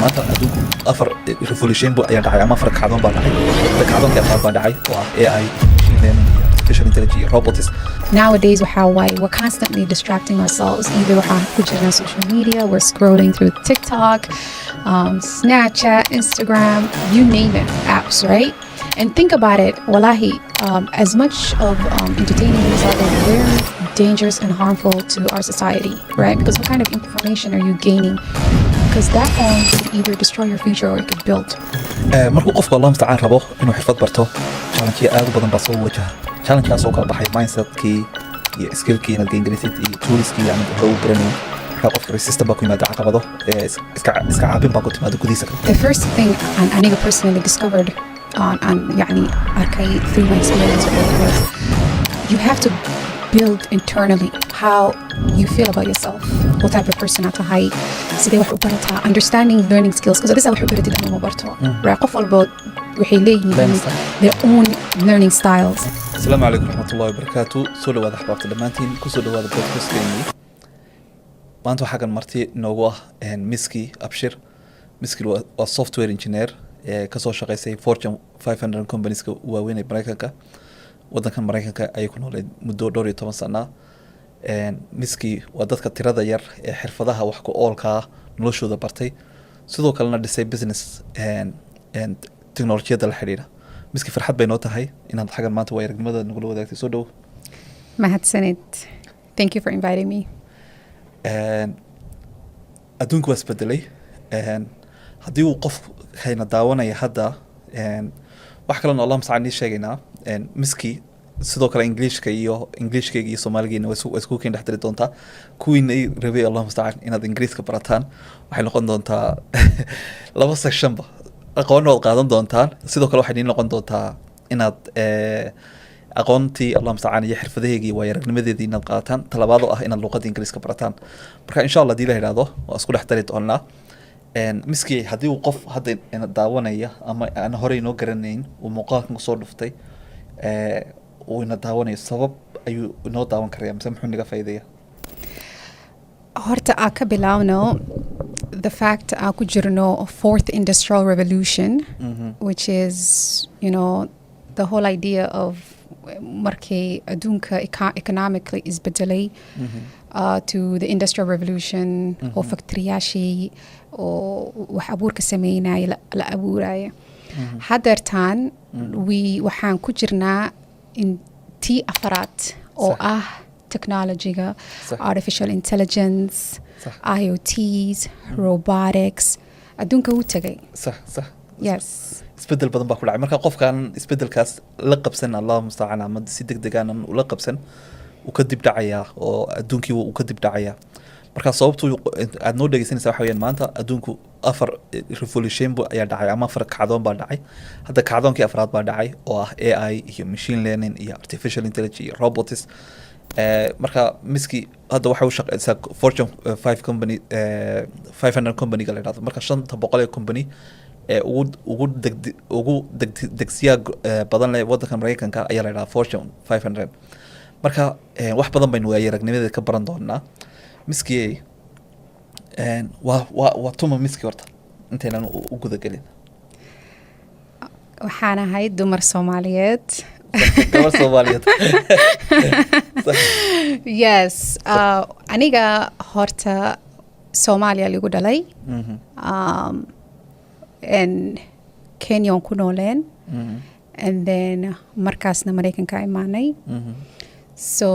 maanta adduunku afar revolution buu ayaa dhacay ama afar kacdoon baa dhacay kacdoonka afar baa dhacay oo ah AI machine learning artificial intelligence robotics. Nowadays we're constantly distracting ourselves. Either we're on social media, we're scrolling through TikTok, Snapchat, Instagram, you name it, apps, right? And think about it, wallahi, as much of entertaining these are very dangerous and harmful to our society, right? Because what kind of information are you gaining? Because that phone could either destroy your future or it could build. markuu qofku Allah musta'aan rabo inuu xirfad barto challenge aad u badan baa soo wajaha challenge-kaas oo kala baxay mindset-kii iyo skill-kii inaad gaingaraysid iyo toolskii yani wuxuu u baranayay markaa qofka resistant baa ku yimaada caqabado iska caabin baa ku timaada gudihiisa. The first thing aniga personally discovered يعني arkay through my experience was you have to build internally how you feel about yourself, what type of person aad tahay, sidee wax u barataa, understanding learning skills, because this is wax u baratid ama barto right qof walba waxay leeyihiin their own learning styles. Asalaamu calaykum waraxmatullaahi wabarakaatu. soo dhawaada axbaabta dhammaantiin kusoo dhawaada podcastkeenii maanta waxaa kan marti noogu ah miski abshir. miski waa software engineer kasoo shaqaysay Fortune 500 companies waaweyn ee Mareykanka. waddankan Mareykanka ayay ku nooleed muddo 12 sano. miski waa dadka tirada yar ee xirfadaha wax ku oolka noloshooda bartay sidoo kalena dhisay business and technology-da la xiriira. miski farxad bay noo tahay inaad xagan maanta waa aragnimada nagula wadaagtay. soo dhow. mahadsanid. Thank you for inviting me. adduunku waa isbedelay. haddii uu qof hayna daawanaya hadda wax kalena Allah musta'aan nii sheegaynaa miski sidoo kale Englishkayga iyo Soomaaligeena waa isku keen dhexdiri doontaa. kuwiina rabay Allah musta'aan inaad Ingiriiska barataan waxay noqon doontaa laba sectionba aqoon qaadan doontaan. sidoo kale waxay noqon doontaa inaad aqoontii Allah musta'aan iyo xirfadaheedii waa aragnimadeedii inaad qaataan. talabaad oo ah inaad luqadda Ingiriiska barataan. marka insha Allah hadii la yiraahdo waa isku dhexdiri doonaa. miski haddii uu qof hadda daawanaya ama aan horey noo garanayn uu muuqaalkan soo dhuftay uu ina daawanayo sabab ayuu inoo daawan karaya mise muxuu naga faa'iideeyaa? horta ka bilaawno the fact ku jirno fourth industrial revolution, which is the whole idea of markay adduunka economically is bedelay to the industrial revolution oo factory-yaashii oo wax abuurka sameynaya la abuuraya. hadeertaan waxaan ku jirnaa intii afaraad oo ah technology-ga, artificial intelligence, IoTs, robotics. adduunka wuu tagay. yes. isbedel badan baa ku dhacay. marka qofkan isbedelkaas la qabsan Allah musta'aan ama si degdegan ula qabsan uu ka dib dhacayaa oo adduunkii uu ka dib dhacayaa. marka sababtu aad noo dhageysanaysaa waxa weeyaan maanta adduunku afar revolution buu ayaa dhacay ama afar kacdoon baa dhacay. hadda kacdoonkii afraad baa dhacay oo ah AI iyo machine learning iyo artificial intelligence iyo robotics. marka miski hadda waxa uu shaqaysaa Fortune 5 company 500 company la yiraahdo. marka 500 company ugu degsiya badan leh waddanka Mareykanka ayaa la yiraahdaa Fortune 500. marka wax badan baynu aragnimada ka baran doonaa. miski waa tuma miski horta intaynan u guda gelin. waxaan ahay dumar Soomaaliyeed. dumar Soomaaliyeed. yes. aniga horta Soomaaliya lagu dhalay. and Kenya ku nooleen. and then markaasna Mareykanka imaanay. so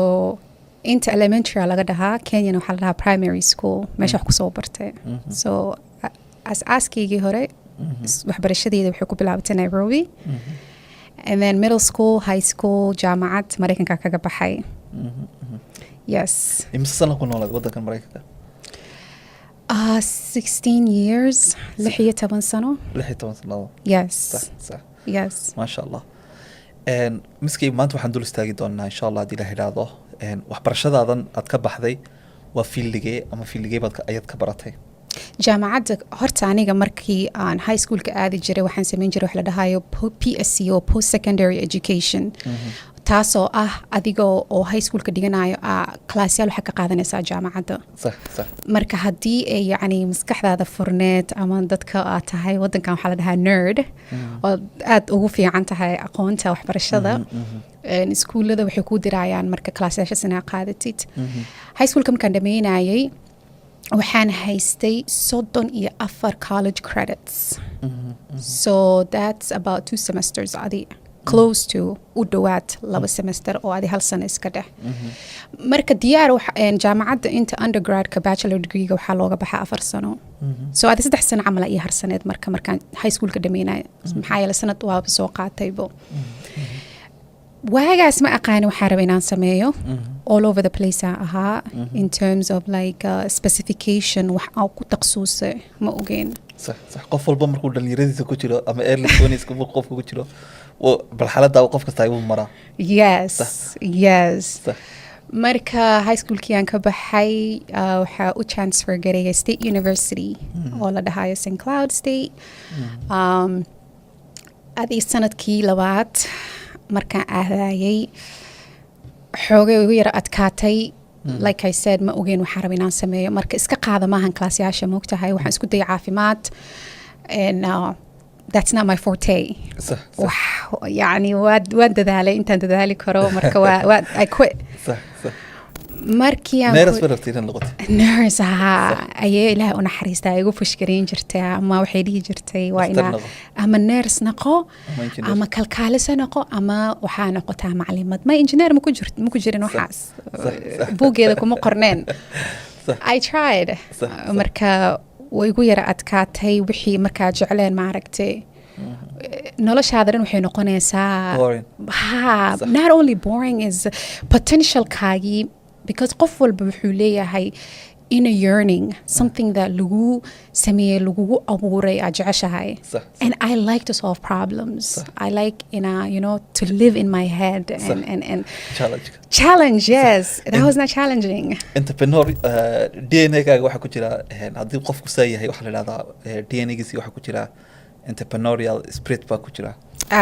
inta elementary laga dhahaa Kenya waxaa la dhahaa primary school meesha wax ku soo bartay. so askigii hore waxbarashadeeda waxay ku bilaabatay Nairobi. and then middle school, high school, jaamacad Mareykanka kaga baxay. yes. imisa sano ku noolayd waddankan Mareykanka? 16 years. 16 sano. 16 sano. yes. صح. yes. maasha Allah. miski maanta waxaan dul istaagi doonaa insha Allah hadii la yiraahdo waxbarashadaadan aad ka baxday waa fiildigee ama fiildigee ayaad ka baratay? jaamacadda horta aniga markii aan high schoolka aadi jiray waxaan sameyn jiray wax la dhahayo PSC oo post secondary education. taasoo ah adigoo oo high schoolka dhiganayo classyaal waxaa ka qaadanaysaa jaamacadda صح صح marka haddii ay yacni maskaxdaada furneed ama dadka aad tahay waddankan waxaa la dhahaa nerd oo aad ugu fiican tahay aqoonta waxbarashada iskuullada waxay ku dirayaan marka classyaashaas inaa qaadatid high schoolka markaan dhameynayay waxaan haystay 34 college credits so that's about 2 semesters adi close to u dhowaad 2 semester oo adi hal sano iska dheh marka diyaar jaamacadda inta undergradka bachelor degreega waxaa looga baxaa 4 sano so adi 3 sano camal iyo harsaneed markaan high schoolka dhameynay maxaa yeelay sanad waaba soo qaataybo waagaas ma aqaani waxaa raba inaan sameeyo all over the place ahaa in terms of like specification wax aan ku taqsuusay ma ogeen صح صح qof walba markuu dhalinyaradiisa ku jiro ama early 20s qofka ku jiro bal xaaladda qof kasta ayuu maraa yes yes marka high schoolkii aan ka baxay waxaa u transfer gareeyay State University oo la dhahayo St. Cloud State adii sanadkii labaad markaan aadayay xoogay ugu yara adkaatay like I said ma ogeen waxaan raba inaan sameeyo marka iska qaada maahan classyaasha moogtahay waxaan isku dayay caafimaad and that's not my forte صح صح يعني waan dadaalay intaan dadaali karo marka waa I quit صح صح markii aan nurse baraftiin noqotay nurse ayay ilaahay u naxariistaa igu fushgareyn jirtay ama waxay dhihi jirtay waa inaa ama nurse noqo ama kalkaaliso noqo ama waxaa noqotaa maclimad ma engineer ma ku jirin waxaas buugeeda kuma qorneen I tried marka way igu yara adkaatay wixii markaa jecleen maaragtay noloshaada dhan waxay noqonaysaa not only boring is potentialkaagii because qof walba wuxuu leeyahay inner yearning something that lagu sameeyay lagu abuuray aad jeceshahay and I like to solve problems I like to live in my head and challenge yes that was not challenging entrepreneur DNA kaaga waxa ku jira haddii qofku saayahay waxa la yiraahdaa DNA giisi waxa ku jira entrepreneurial spirit baa ku jira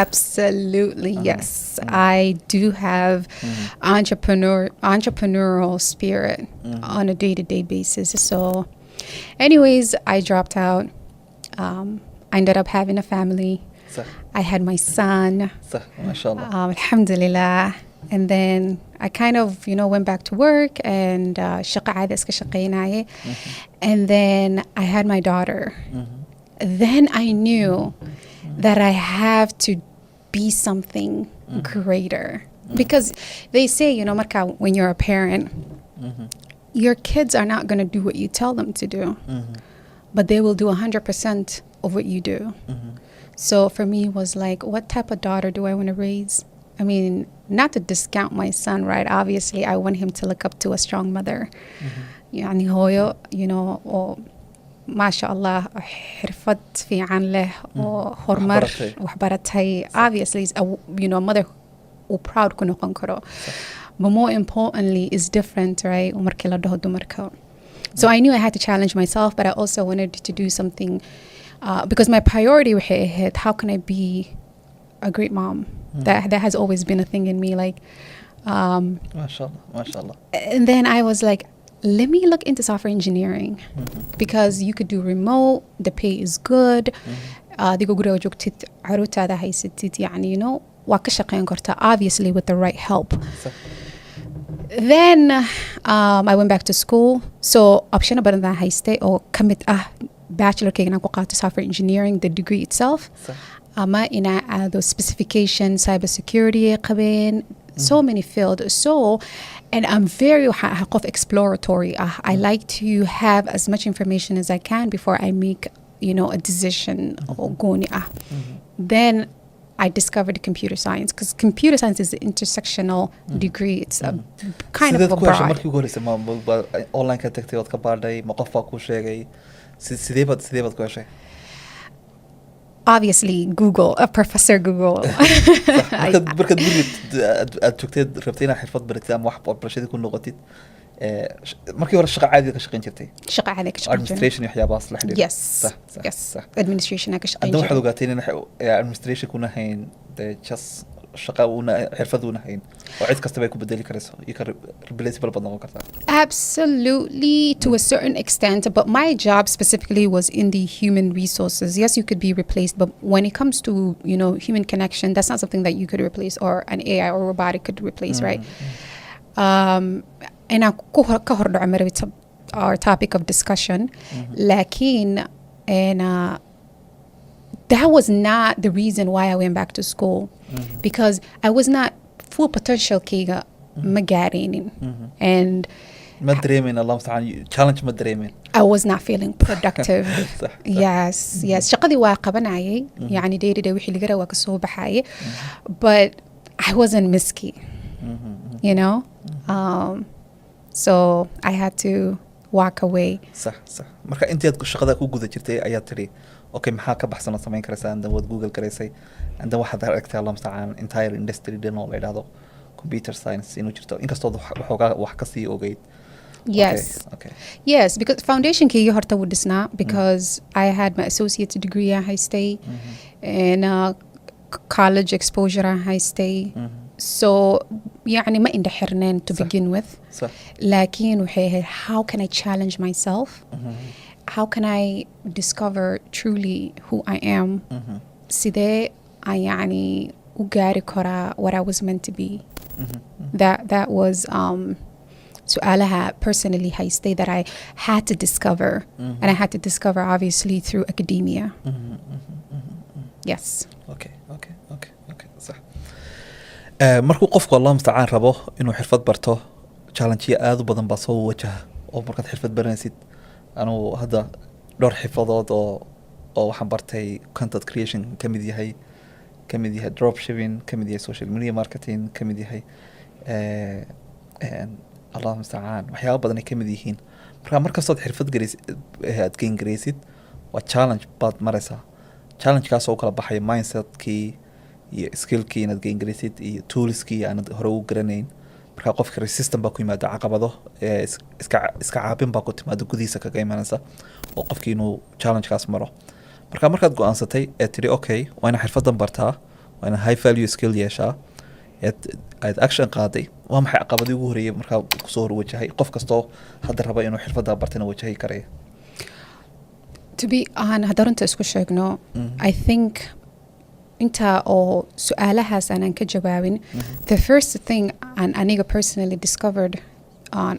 Absolutely, yes. I do have entrepreneurial spirit on a day-to-day basis. So, anyways, I dropped out. I ended up having a family. I had my son. MashaAllah. Alhamdulillah. And then I kind of, went back to work and and then I had my daughter. Then I knew that I have to be something greater. Because they say, Marka, when you're a parent, your kids are not going to do what you tell them to do, but they will do 100% of what you do. So for me, it was like, what type of daughter do I want to raise? I mean, not to discount my son, right? Obviously, I want him to look up to a strong mother. يعني هو, or ما شاء الله حرفت في عن له وهرمر وحبرتها obviously mother و proud كنو قنكرو but more importantly is different right ومركي لده دمركو so I knew I had to challenge myself but I also wanted to do something because my priority was how can I be a great mom that has always been a thing in me like mashallah and then I was like let me look into software engineering because you could do remote, the pay is good. Obviously with the right help. Then I went back to school. So option about that high state or commit bachelor software engineering, the degree itself. In those specifications, cybersecurity, so many fields. So, and I'm very exploratory. I like to have as much information as I can before I make, a decision. Then I discovered computer science because computer science is an intersectional degree. It's a kind of a broad. Online ka tagtay oo ka baadhay ma qof ku sheegay sidee baad ku heshay obviously Google, Professor Google. markaad aad joogteed rabtay inaad xirfad baratid ama wax barashadii ku noqotid markii hore shaqo caadi ka shaqeyn jirtay shaqo caadi ka shaqeyn jirtay administration iyo waxyaabahaas la xiriira yes administration ka shaqeyn jirtay waxaad ogaateen in administration kuna hayn just shaqa una xirfad una hayn oo cid kasta bay ku bedeli karayso iyo ka replaceable baad noqon kartaa Absolutely, to a certain extent. But my job specifically was in the human resources. Yes, you could be replaced, but when it comes to, you know, human connection, that's not something that you could replace or an AI or robotic could replace, right? And our topic of discussion. Lakin, and that was not the reason why I went back to school, because I was not full potential kiga magarinin, and ma dareemin Allah musta'an challenge ma dareemin I was not feeling productive. Yes, shaqadii waa qabanayay, yani day wixii laga rawaa ka soo baxayay, but I wasn't miski, you know. So I had to walk away. صح marka intaad shaqada ku guda jirtay ayaa tiri okay maxaa ka baxsan oo sameyn karaysaa and wad google karaysay and waxaad aragtay Allah musta'an entire industry dhan oo leedahay computer science inuu jirto inkastoo wax ka sii ogeyd. Yes. Okay. Yes, because foundation key horta would not, because I had my associate's degree at High State and college exposure at High State. So يعني ما عندي حرنين to begin with. صح. لكن how can I challenge myself? How can I discover truly who I am? Sidee يعني وقاري كرا what I was meant to be. That was سؤالها personally High State that I had to discover, and I had to discover obviously through academia. Yes. Okay. صح. markuu qofku Allah musta'an rabo inuu xirfad barto challenge aad u badan baa soo wajaha oo markaad xirfad baranaysid anuu hadda dhowr xirfadood oo waxaan bartay content creation kamid yahay dropshipping kamid yahay social media marketing kamid yahay Allah musta'an waxyaabo badan ay kamid yihiin markastood xirfad aad gain garaysid waa challenge baad maraysaa challenge-kaas oo kala baxaya mindset-kii iyo skill-kii inaad gain garaysid iyo tools-kii aanad hore u garanayn marka qofka resistant baa ku yimaada caqabado iska caabin baa ku timaada gudihiisa kaga imanaysa oo qofkii inuu challenge-kaas maro markaad go-aansatay ee tiri okay waa inaan xirfadan bartaa waa inaan high value skill yeeshaa aad action qaaday waa maxay caqabadii ugu horeeyay markaa kusoo horwajahay qof kastoo hadda raba inuu xirfadda bartana wajahi karaya To be honest, hadarunta isku sheegno, I think inta oo su'aalahaas aanan ka jawaabin, the first thing aniga personally discovered on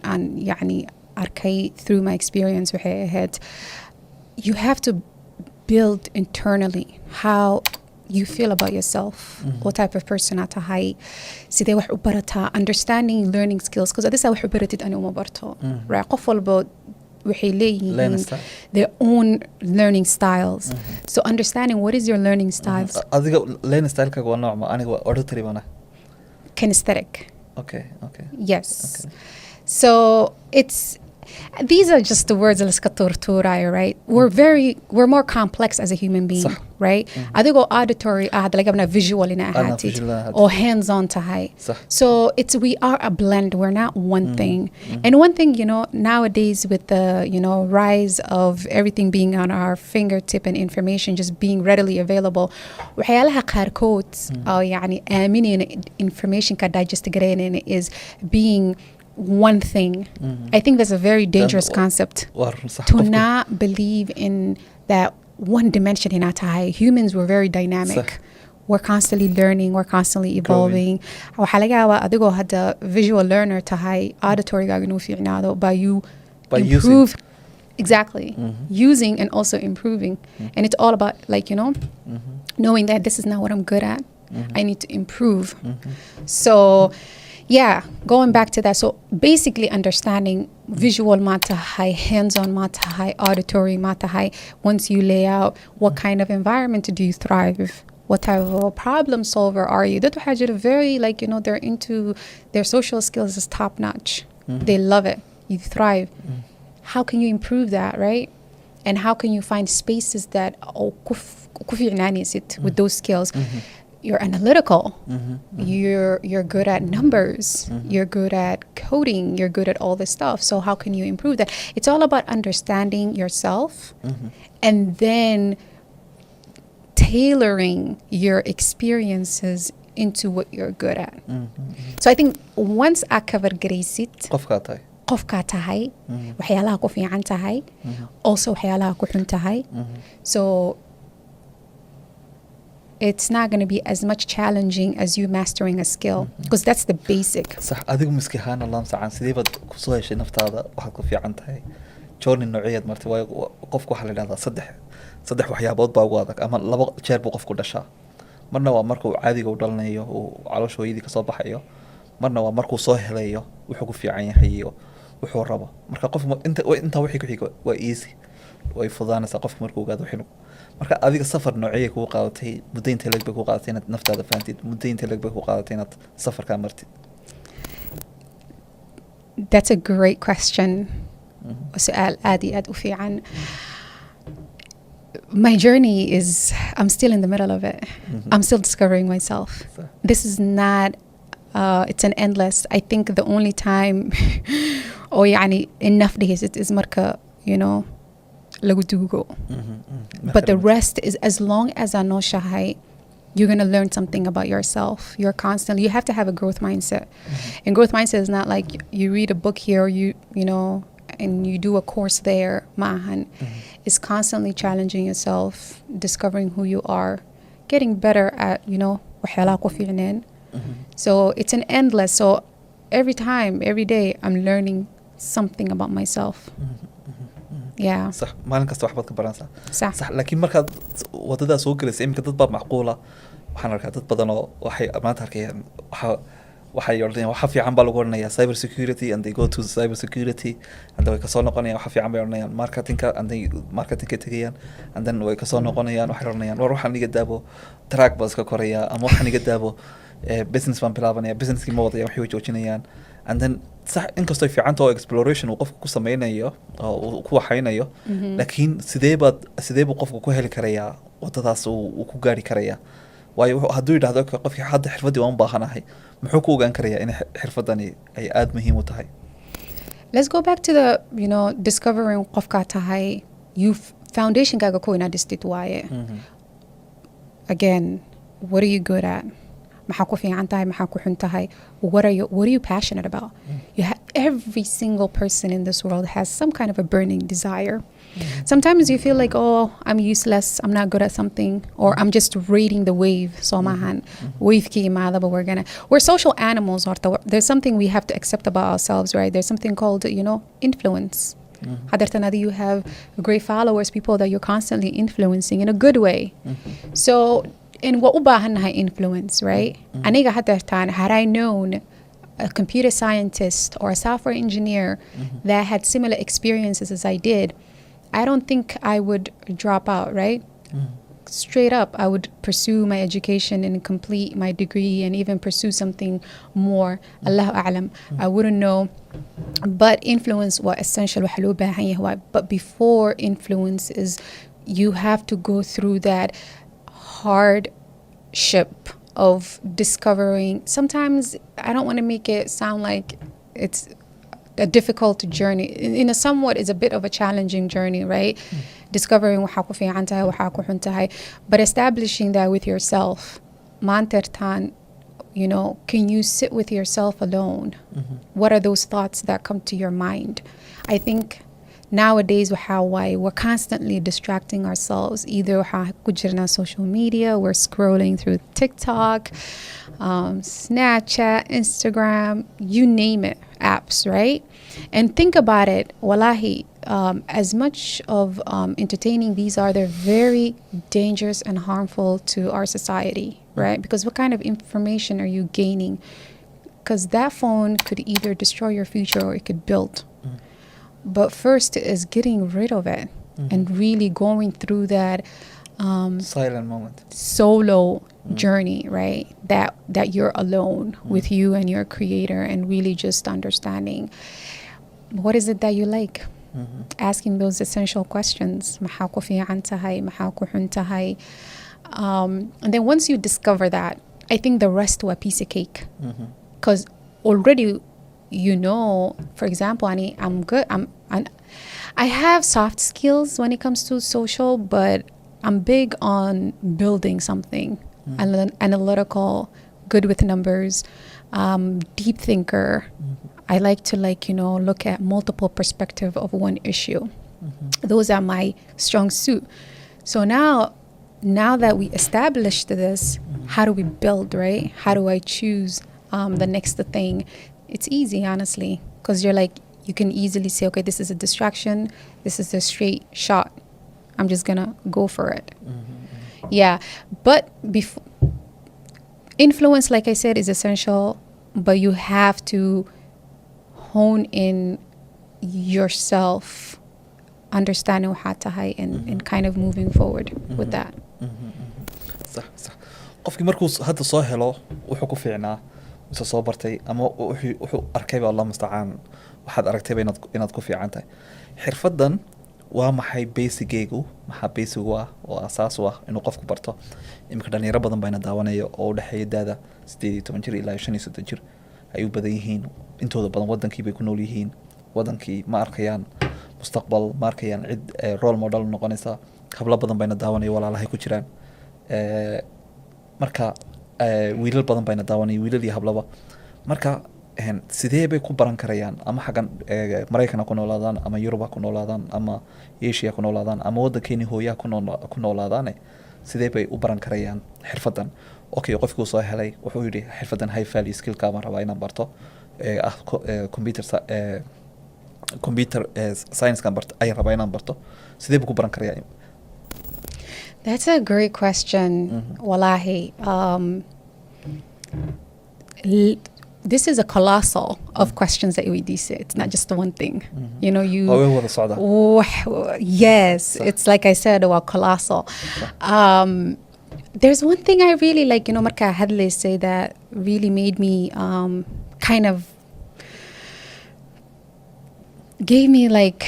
يعني arkay through my experience waxay ahayd, you have to build internally how you feel about yourself, what type of person aad tahay, sidee wax u barataa, understanding learning skills, because adisa wax u baratid ani uma barto, right? Qof walbo waxay leeyihiin their own learning styles. So understanding what is your learning styles. adiga learning style-kaaga waa noocma aniga waa auditory bana kinesthetic. Okay. Yes. Okay. So these are just the words let's torturai, right? We're more complex as a human being, right? Adigo auditory like I'm visual in ahati or hands-on tahay. So we are a blend. We're not one thing. And one thing, you know, nowadays with the, you know, rise of everything being on our fingertip and information just being readily available, waxyaalaha qaarkood يعني آمنين information ka digest garaynin is being one thing. I think that's a very dangerous concept to not believe in that one dimension in our time. Humans were very dynamic. We're constantly learning, we're constantly evolving. waxaa laga yaabaa adigoo hadda visual learner tahay auditorygaaga inuu fiicnaado by improve using. Exactly. Using and also improving. And it's all about like, you know, knowing that this is not what I'm good at. I need to improve. So yeah, going back to that. So basically understanding visual matahai, hands-on matahai, auditory matahai. Once you lay out what kind of environment do you thrive? What type of a problem solver are you? That very like, you know, they're into their social skills is top notch. They love it. You thrive. How can you improve that, right? And how can you find spaces that with those skills? You're analytical. You're good at numbers. You're good at coding. You're good at all this stuff. So how can you improve that? It's all about understanding yourself and then tailoring your experiences into what you're good at. So I think once I cover garaysid qofkaa tahay qofkaa tahay waxyaalaha ku fiican tahay also waxyaalaha ku xun tahay so it's not going to be as much challenging as you mastering a skill because that's the basic. صح adigu miski ahaan allah mustacaan sidee baad ku soo heshay naftaada waxaad ku fiican tahay journey nooceed martay waayo qofku waxa la yiraahdaa saddex waxyaabood baa ugu adag ama laba jeer buu qofku dhashaa marna waa markuu caadiga u dhalanayo oo caloosha hooyadii ka soo baxayo marna waa markuu soo helayo wuxuu ku fiican yahay iyo wuxuu rabo marka qof inta wixii ku xigo waa easy way fudaanaysaa qofka markuu ogaado wixii marka adiga safar noociyay kugu qaadatay muddo intee leeg bay kugu qaadatay inaad naftaada fahamtid muddo intee leeg bay kugu qaadatay inaad safarkaa martid That's a great question. سؤال عادي أد وفيعن. My journey is I'm still in the middle of it. I'm still discovering myself. This is not it's an endless. I think the only time or يعني enough days it is marka you know lagudugo. But the rest is as long as I know Shahai, you're going to learn something about yourself. You have to have a growth mindset. And growth mindset is not like you read a book here or you know and you do a course there. Maahan. It's constantly challenging yourself, discovering who you are, getting better at, you know, so it's an endless. So every time, every day, I'm learning something about myself. Yeah. صح maalin kasta waxbaad ka baranaysaa صح laakiin markaad wadada soo galaysa imika dad baa macquula waxaan arkaa dad badan oo waxay maanta arkayaan waxay yordayaan waxa fiican baa lagu oranayaa cyber security and they go to cyber security and way ka soo noqonayaan waxa fiican bay oranayaan marketingka tagayaan and then way ka soo noqonayaan waxay oranayaan war waxaan iga daabo track baa iska koraya ama waxaan iga daabo business baan bilaabanaya businesskii ma wadaya waxay joojinayaan and then صح inkastoo fiicanta oo exploration uu qofku ku sameynayo oo ku waxaynayo laakiin sidee buu qofku ku heli karayaa wadadaas uu ku gaari karayaa waayo hadduu yidhaahdo qofkii hadda xirfadii waan u baahanahay muxuu ku ogaan karayaa in xirfadani ay aad muhiim u tahay Let's go back to the you know discovering qofka tahay you foundation kaaga ku inaad dhistid waaye again what are you good at maxaa ku fiican tahay maxaa ku xun tahay what are you passionate about every single person in this world has some kind of a burning desire sometimes you feel like oh I'm useless I'm not good at something or I'm just riding the wave so mahan wave ki imaada but we're social animals there's something we have to accept about ourselves right there's something called you know influence hadartanadi you have great followers people that you're constantly influencing in a good way so in what ubahannahay influence right aniga hadartan had I known a computer scientist or a software engineer that had similar experiences as I did I don't think I would drop out right straight up I would pursue my education and complete my degree and even pursue something more Allahu a'lam I wouldn't know but influence was essential but before influence is you have to go through that hardship of discovering sometimes I don't want to make it sound like it's a difficult journey in a somewhat is a bit of a challenging journey right discovering waxa ku fiican tahay waxa ku xun tahay but establishing that with yourself maantertan you know can you sit with yourself alone what are those thoughts that come to your mind I think nowadays we're constantly distracting ourselves either social media we're scrolling through TikTok Snapchat Instagram you name it apps right and think about it wallahi as much of entertaining these are they're very dangerous and harmful to our society right because what kind of information are you gaining because that phone could either destroy your future or it could build but first is getting rid of it and really going through that silent moment solo journey right that you're alone with you and your creator and really just understanding what is it that you like asking those essential questions maxaa ku fiican tahay maxaa ku xun tahay and then once you discover that I think the rest were a piece of cake because already you know for example I'm good I have soft skills when it comes to social but I'm big on building something analytical good with numbers, deep thinker. I like to look at multiple perspective of one issue. Those are my strong suit. So now that we established this, how do we build, right? How do I choose the next thing? It's easy, honestly, because you can easily say, okay, this is a distraction. This is a straight shot. I'm just gonna go for it. Yeah, but influence, like I said, is essential, but you have to hone in yourself, understanding waxaad tahay and kind of moving forward with that. صح qofkii markuu hadda soo helo wuxuu ku fiicnaa mise soo bartay ama wuxuu arkayba Allah musta'aan waxaad aragtayba inaad ku fiican tahay xirfadan waa maxay basicgeegu maxaa basic ah oo asaas ah inuu qofku barto imika dhalinyaro badan bayna daawanayo oo u dhaxeeya daada 18 jir ilaa 35 jir ay u badan yihiin intooda badan wadankii bay ku nool yihiin wadankii ma arkayaan mustaqbal ma arkayaan cid role model noqonaysa habla badan bayna daawanayo walaalahay ku jiraan marka wiilal badan bayna daawanayo wiilal iyo hablaba marka sidee bay ku baran karayaan ama xagan Mareykanka ku noolaadaan ama Yuruba ku noolaadaan ama Asia ku noolaadaan ama waddankeeni hooyaa ku noolaadaan sidee bay u baran karayaan xirfadan okay qofku soo helay wuxuu yiri xirfadan high value skill ka ma raba inaan barto computer science kan barto ay raba inaan barto sidee buu ku baran karayaan? That's a great question. Wallahi. This is a colossal of questions that we do say. It's not just the one thing. You know, yes, it's like I said, colossal. There's one thing I really like, marka hadley say that really made me kind of gave me like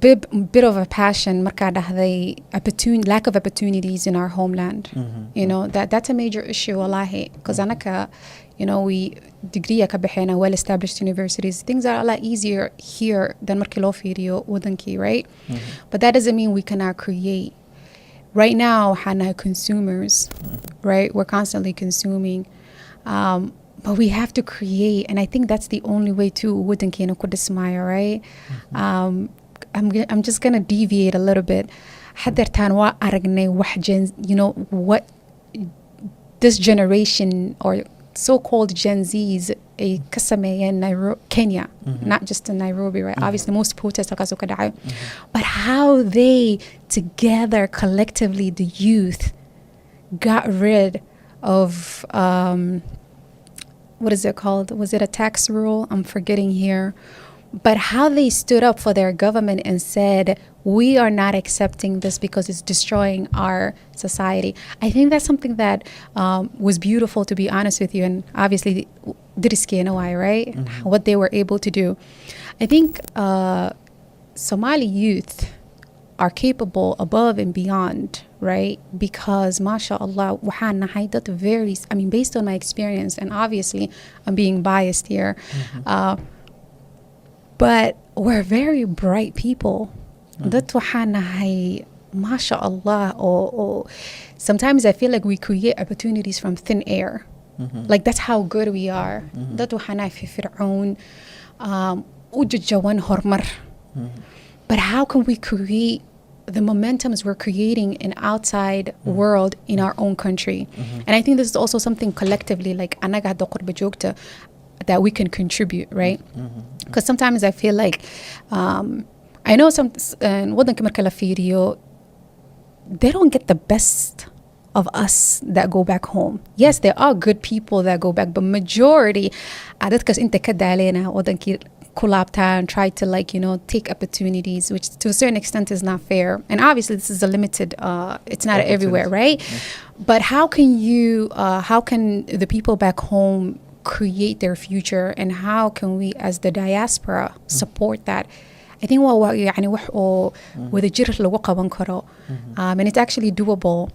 bit of a passion marka dhahday lack of opportunities in our homeland. That's a major issue wallahi, because anaka we degree ka baxayna well established universities. Things are a lot easier here than markii loo fiiriyo wadankii, right? But that doesn't mean we cannot create. Right now we're consumers, right? We're constantly consuming, but we have to create, and I think that's the only way to wadankii ku dhismaayo, right? I'm just gonna deviate a little bit. Hadartan wa aragnay what this generation or so-called Gen Zs ka sameeyeen Kenya, not just in Nairobi, right? Obviously most protests are ka dhacay, but how they together collectively, the youth, got rid of what is it called? Was it a tax rule? I'm forgetting here. But how they stood up for their government and said, we are not accepting this because it's destroying our society. I think that's something that was beautiful, to be honest with you. And obviously, Diriskeenawai, right? What they were able to do. I think Somali youth are capable above and beyond, right? Because, mashallah, based on my experience, and obviously I'm being biased here, but we're very bright people. That mashallah, or sometimes I feel like we create opportunities from thin air. Like that's how good we are. That fi fir'aun ujajawan hormar. But how can we create the momentums we're creating in outside world in our own country? And I think this is also something collectively, like anaga hada qurba joogta, that we can contribute, right? Because sometimes I feel like I know some wadanka marka la fiiriyo, they don't get the best of us that go back home. Yes, there are good people that go back, but majority dadkas inta ka daalena wadankii ku laabtaan, try to take opportunities, which to a certain extent is not fair. And obviously this is a limited it's not everywhere, right? But how can the people back home create their future, and how can we as the diaspora support that? I think with a jir lagu qaban karo, and it's actually doable.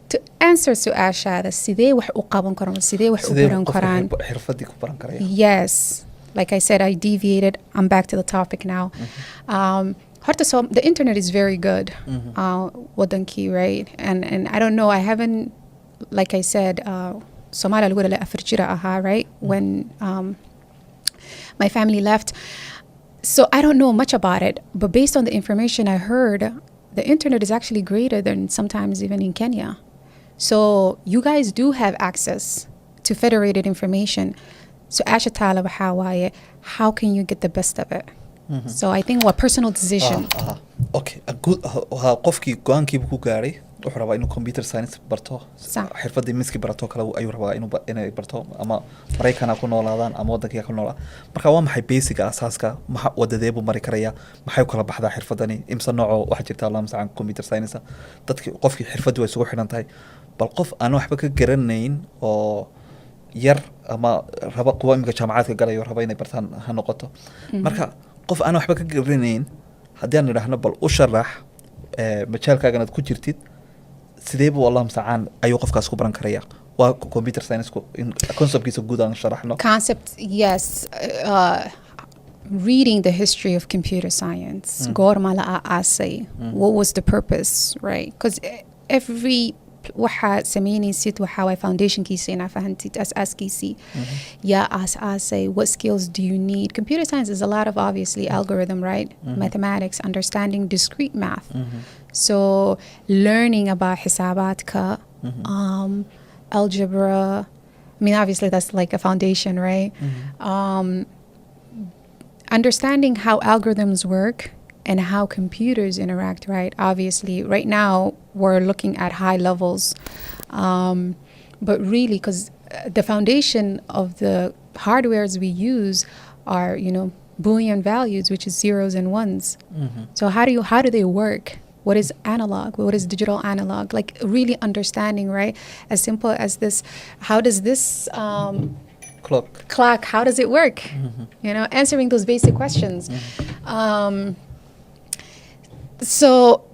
To answer su'aashaada, sidee wax u qaban karaan, sidee wax u baran karaan? Xirfadii ku baran karaya. Yes, like I said, I deviated. I'm back to the topic now. The internet is very good, wadankii, right? And I don't know, I haven't like I said, Somalia lagu dhalay 4 jir ahaa, right? When my family left. So I don't know much about it, but based on the information I heard, the internet is actually greater than sometimes even in Kenya. So you guys do have access to federated information. So Asha Tala Hawaii, how can you get the best of it? So I think what personal decision. Okay, a good qofkii go'aankiiba ku gaaray wuxuu rabaa inuu computer science barto xirfadii miski barato kale ayuu rabaa inay barto ama Mareykanka ku noolaadaan ama wadanka ku noolaa marka waa maxay basic asaaska wadadee buu mari karaya maxay kala baxdaa xirfadani imsa nooc waxa jirta Allah mas'aan computer science dadkii qofkii xirfadu way isugu xiran tahay bal qof aan waxba ka garanayn oo yar ama raba kuwa imika jaamacadka galayo raba inay bartaan ha noqoto marka qof aan waxba ka garanayn haddii aan idhaahno bal u sharax majaalkaagan aad ku jirtid sidee buu Allah mas'aan ayuu qofkaas ku baran karaya waa computer science conceptkiisa guud aan sharaxno Concept, yes. Reading the history of computer science. Gorma la aasay. What was the purpose, right? Because every waxa sameynaysid waxa way foundationkiisa ina fahantid asaaskiisi ya aasay what skills do you need. Computer science is a lot of obviously algorithm, right? Mathematics, understanding discrete math. So learning about hisabatka, algebra, I mean obviously that's like a foundation, right? Understanding how algorithms work and how computers interact, right? Obviously, right now we're looking at high levels, but really, because the foundation of the hardwares we use are, you know, Boolean values, which is zeros and ones. So how do they work? What is analog? What is digital analog? Like really understanding, right? As simple as this. How does this clock? How does it work? You know, answering those basic questions. So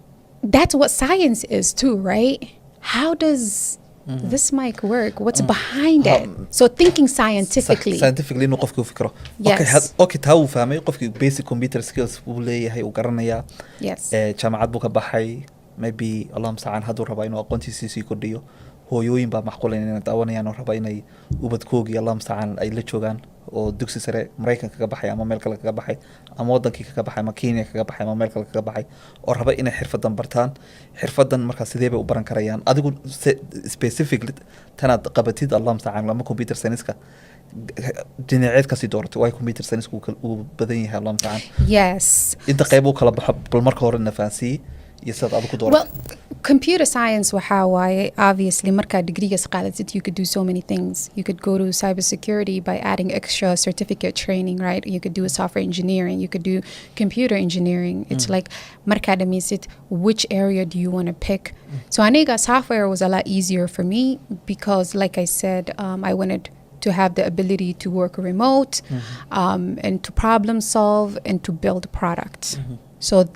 that's what science is too, right? How does this mic work? What's behind it? So thinking scientifically. Scientifically inuu qofku fikro. Yes. Okay, taa uu fahmay qofkii basic computer skills uu leeyahay uu garanaya. Yes. Jaamacad buu ka baxay, maybe Allah mas'aan haduu raba inuu aqoontiisa sii kordhiyo. Hooyooyin baa macquul inay daawanayaan oo raba inay ubadkoogi Allah mas'aan ay la joogaan oo dugsi sare Mareykanka ka baxay ama meel kale ka baxay ama wadankii ka baxay ama Kenya ka baxay ama meel kale ka baxay oo raba inay xirfadan bartaan xirfadan marka sidee bay u baran karayaan adigu specifically tanaad qabatid Allah mas'aan lama computer science ka dhinaceed ka sii dooratay way computer science uu badan yahay Allah mas'aan Yes. inta qayb uu kala baxo bal marka hore nafaansi Well, computer science waxa obviously marka degrees qaadatid you could do so many things. You could go to cybersecurity by adding extra certificate training, right? You could do software engineering, you could do computer engineering. It's like marka dhamisid which area do you want to pick? So aniga software was a lot easier for me because like I said, I wanted to have the ability to work remote and to problem solve and to build products. So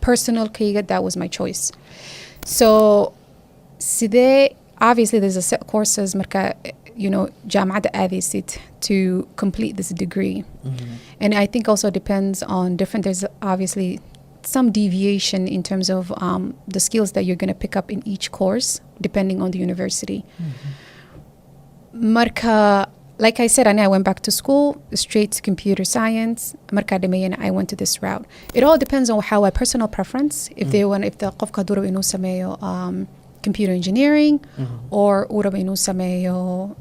personal kayga, that was my choice. So Sidee, obviously there's a set courses marka, you know, jaamacada aadaysid to complete this degree. And I think also depends on different, there's obviously some deviation in terms of the skills that you're going to pick up in each course depending on the university. Marka, like I said, I went back to school, straight to computer science. Marka Demeyan, I went to this route. It all depends on how a personal preference. If they want, if the qofka duro inu sameeyo computer engineering, or uraba inu sameeyo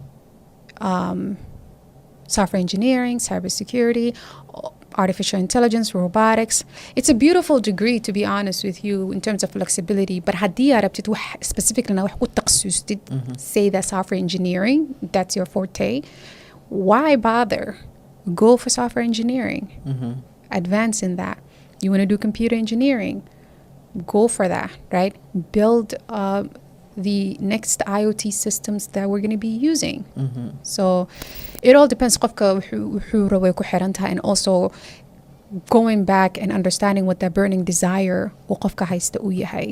software engineering, cybersecurity, artificial intelligence, robotics. It's a beautiful degree, to be honest with you, in terms of flexibility. But haddii arabtid wax specifically na wax ku takhasustid, say that software engineering, that's your forte. Why bother? Go for software engineering. Advance in that. You want to do computer engineering? Go for that, right? Build the next IoT systems that we're going to be using. So it all depends qofka wuxuu rabo ku xiran tahay, and also going back and understanding what that burning desire uu qofka haysta u yahay.